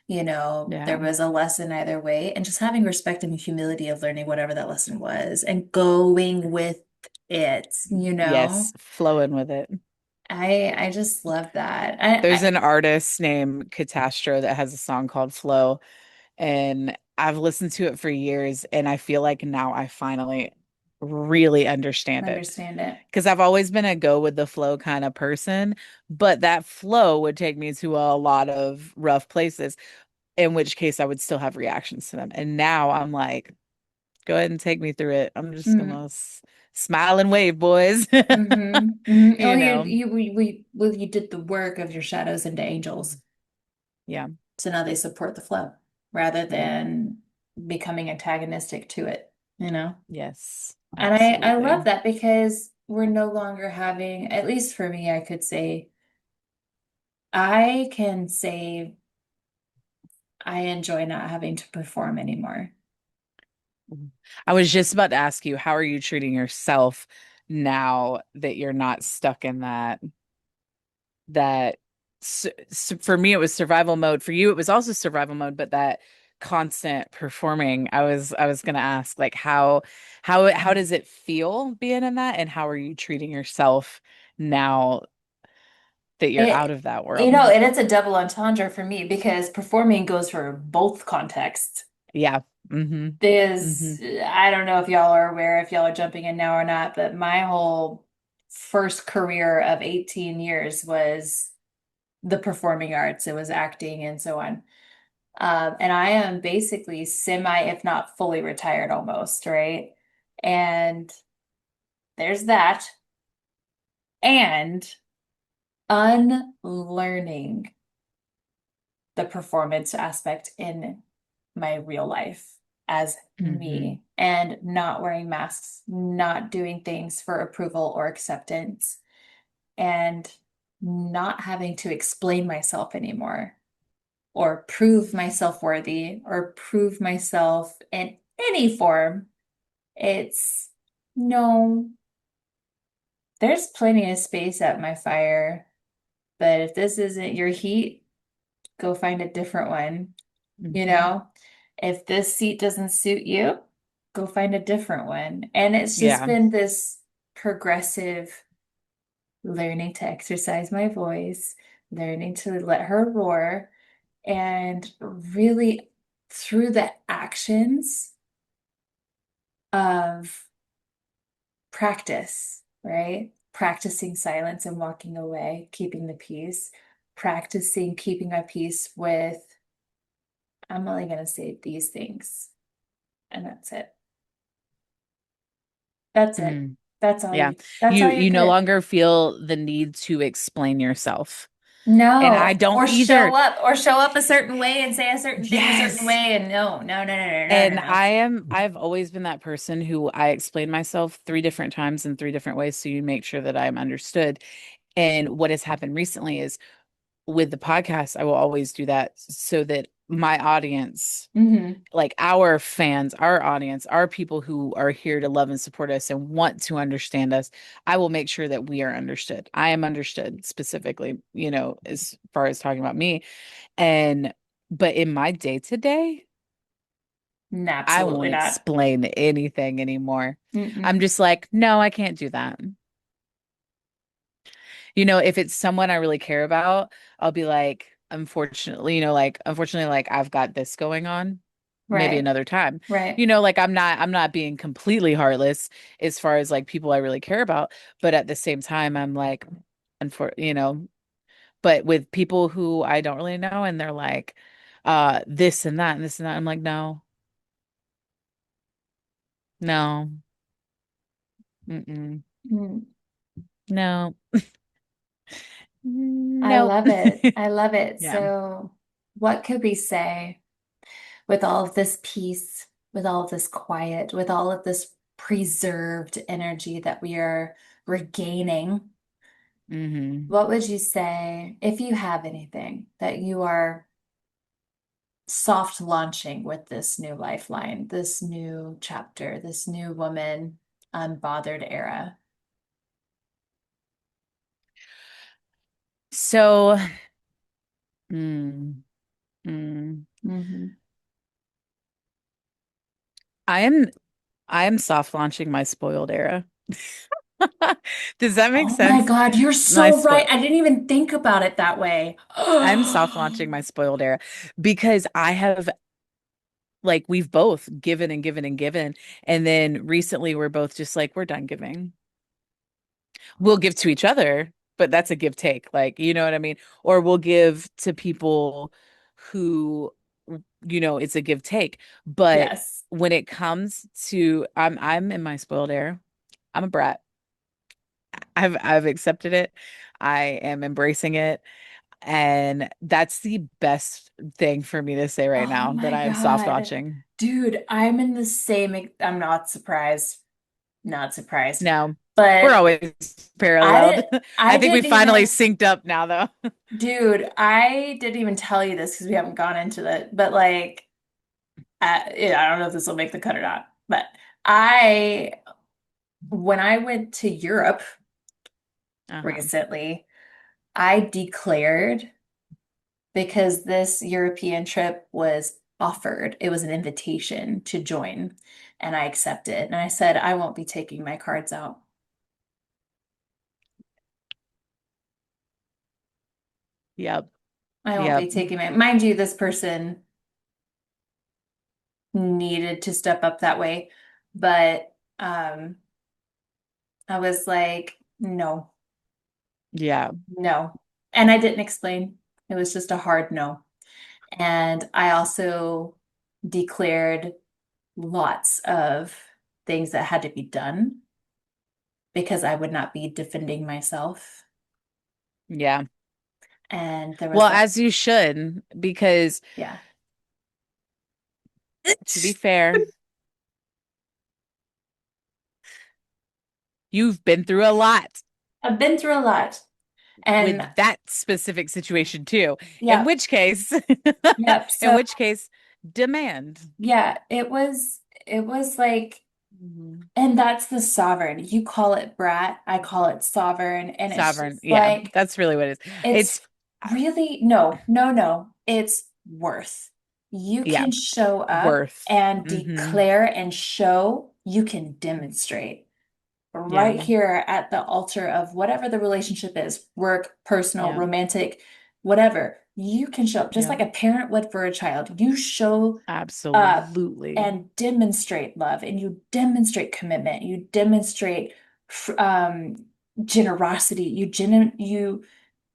You know, there Yeah. was a lesson either way, and just having respect and humility of learning whatever that lesson was and going with it, you know. Yes. Flowing with it. I just love that. There's an artist named Catastro that has a song called Flow, and I've listened to it for years, and I feel like now I finally really I understand it. understand it. Because I've always been a go with the flow kind of person, but that flow would take me to a lot of rough places, in which case I would still have reactions to them. And now I'm like, go ahead and take me through it. I'm just gonna Mm. smile and wave, boys. Oh, You know? well, you did the work of your shadows into angels. Yeah. So now they support the flow rather Yep. than becoming antagonistic to it, you know? Yes. And I love Absolutely. that because we're no longer having, at least for me, I could say, I can say I enjoy not having to perform anymore. I was just about to ask you, how are you treating yourself now that you're not stuck in that for me it was survival mode. For you it was also survival mode, but that constant performing. I was gonna ask like how does it feel being in that, and how are you treating yourself now that you're out It, of that you world? know, and it's a double entendre for me because performing goes for both contexts. Yeah. Mm-hmm. Mm-hmm. I don't know if y'all are aware, if y'all are jumping in now or not, but my whole first career of 18 years was the performing arts. It was acting and so on. And I am basically semi, if not fully retired almost, right? And there's that. And unlearning the performance aspect in my real life as Mm-hmm. me and not wearing masks, not doing things for approval or acceptance, and not having to explain myself anymore or prove myself worthy or prove myself in any form. It's no, there's plenty of space at my fire, but if this isn't your heat, go find a different one. You Mm-hmm. know, if this seat doesn't suit you, go find a different one. And it's just Yeah. been this progressive learning to exercise my voice, learning to let her roar, and really through the actions of practice, right? Practicing silence and walking away, keeping the peace, practicing keeping my peace with, I'm only going to say these things, and that's it. That's it. Mm. Yeah. That's You all you you no could. longer feel the need to explain yourself. And I No, don't either. or show up a certain way and say a certain thing a certain Yes. way. And no, no, no, no, no, no, no, And no. I've always been that person who I explain myself three different times in three different ways so you make sure that I'm understood. And what has happened recently is with the podcast, I will always do that so that my audience, Hmm. like our fans, our audience, our people who are here to love and support us and want to understand us, I will make sure that we are understood. I am understood specifically, as far as talking about me. And but in my day to day, I Absolutely won't not. explain anything anymore. I'm Mm-mm. just like, no, I can't do that. If it's someone I really care about, I'll be like, unfortunately, like I've got this going on. Maybe Right, another time. right. Like I'm not being completely heartless as far as like people I really care about, but at the same time, I'm like, but with people who I don't really know and they're like, this and that and this and that, I'm like, no, no, mm-mm, Mm. no, I nope. love it. I love it. Yeah. So, what could we say with all of this peace? with all of this quiet, with all of this preserved energy that we are regaining, Hmm. what would you say, if you have anything that you are soft launching with this new lifeline, this new chapter, this new woman, unbothered era? So, mm, mm, Hmm. I am I am soft launching my spoiled era. Does that make Oh my sense? God, you're My so right. spoil I didn't even think about it that way. I'm soft launching my spoiled era because I have like we've both given and given and given, and then recently we're both just like we're done giving. We'll give to each other, but that's a give take, like you know what I mean? Or we'll give to people who it's a give take. But Yes. when it comes to I'm in my spoiled era. I'm a brat. I've accepted it. I am embracing it. And that's the best thing for me to say right Oh now that my I am soft God. launching. Dude, I'm in the same, I'm not surprised. Not surprised. No, we're But always I paralleled. didn't I I think we didn't finally even synced up now, though. dude, I didn't even tell you this because we haven't gone into it. But like yeah, I don't know if this will make the cut or not. But I when I went to Europe Uh-huh. recently, I declared because this European trip was offered. It was an invitation to join, and I accepted. And I said, I won't be taking my cards out. Yep. I won't Yep. be taking my, mind you, this person needed to step up that way, but I was like, no, Yeah. no. And I didn't explain. It was just a hard no. And I also declared lots of things that had to be done because I would not be defending myself. Yeah. And there Well, was like, as you should, because yeah. to be fair, you've been through a lot I've been through a lot. And with that specific situation too. In yep, which case, yep. in So which case, demand. yeah, it was like, Mhm. and that's the sovereign. You call it brat, I call it sovereign, and it's Sovereign. just Yeah, like that's really what it is. it's It's really no, no, no. It's worth. You yeah, can show up worth. and Hmm. declare and show, you can demonstrate Yeah. right here at the altar of whatever the relationship is, work, personal, Yeah. romantic, whatever. You can show up just Yeah. like a parent would for a child. You show up Absolutely. and demonstrate love, and you demonstrate commitment, you demonstrate generosity,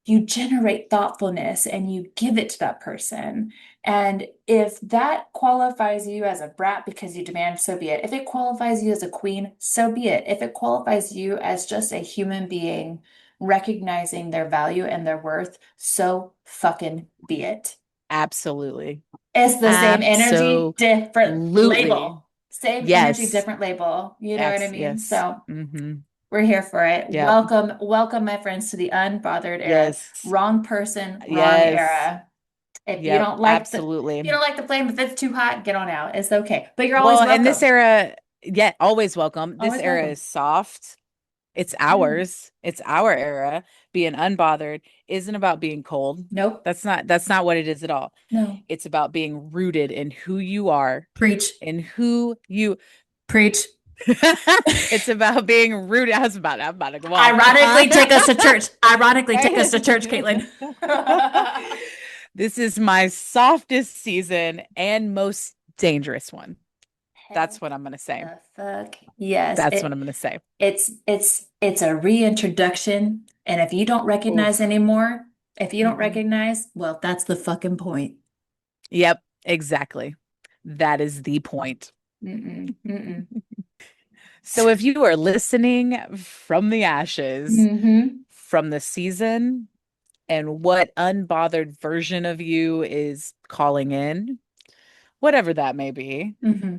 you generate thoughtfulness and you give it to that person. And if that qualifies you as a brat because you demand, so be it. If it qualifies you as a queen, so be it. If it qualifies you as just a human being recognizing their value and their worth, so fucking be it. Absolutely. It's the same energy, different Absolutely. label. Same energy, Yes. different label. You know what I mean? Yes. So Hmm. we're here for it. Yep. Welcome, welcome, my friends, to the unbothered era. Yes. Wrong person, wrong Yes. era. If you Yep. don't like the, if Absolutely. you don't like the flame, if it's too hot, get on out. It's okay. But you're always Well, in this welcome. era, yeah, always welcome. This Always era welcome. is soft. It's Yeah. ours. It's our era. Being unbothered isn't about being cold. Nope. That's not what it is at all. No. It's about being rooted in who you are Preach. and who you Preach. it's about being rooted. I'm about to go off. Ironically, take us to church. Ironically, take us to church, Caitlin. This is my softest season and most dangerous one. That's Heck what I'm going to say. the fuck. Yes. That's what I'm going to say. It's a reintroduction. And if you don't recognize Oof. anymore, if you don't Mm-mm. recognize, well, that's the fucking point. Yep, exactly. That is the point. Mm-mm, mm-mm. So if you are listening from the ashes, Mm-hmm. from the season, and what unbothered version of you is calling in, whatever that may be, Mm-hmm.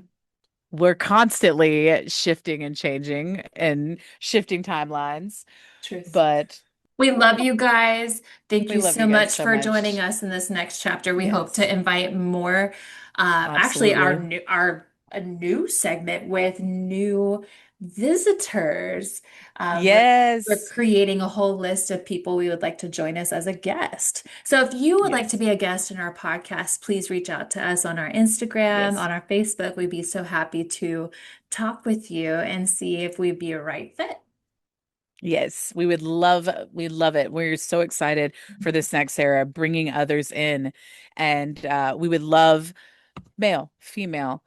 we're constantly shifting and changing and shifting timelines, Truth. but We love you guys. Thank we you love so you guys much so for joining much. us in this next chapter. We hope to Yes, invite more. Actually, absolutely. our a new segment with new visitors. We're Yes, creating a whole list of people we would like to join us as a guest. So if you would like to yes, be a guest in our podcast, please reach out to us on our Instagram, yes, on our Facebook. We'd be so happy to talk with you and see if we'd be a right fit. yes. We love it. We're so excited for this next era, bringing others in, and we would love male, female,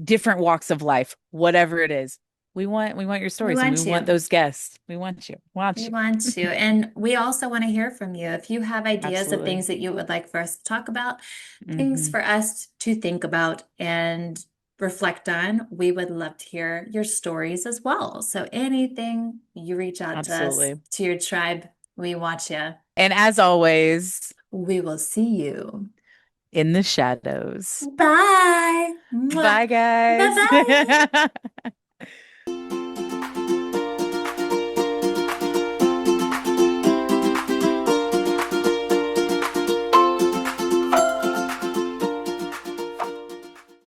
different walks of life, whatever it is. We want your We stories, and we want want to. those guests. We want you. Want We you. want to. And we also want to hear from you. If you have ideas of Absolutely. things that you would like for us to talk about, things Hmm. for us to think about and reflect on, we would love to hear your stories as well. So anything you reach out to us, Absolutely. to your tribe, we want you. And as always, We will see you. in the shadows. Bye. Mwah. Bye, guys. Bye-bye.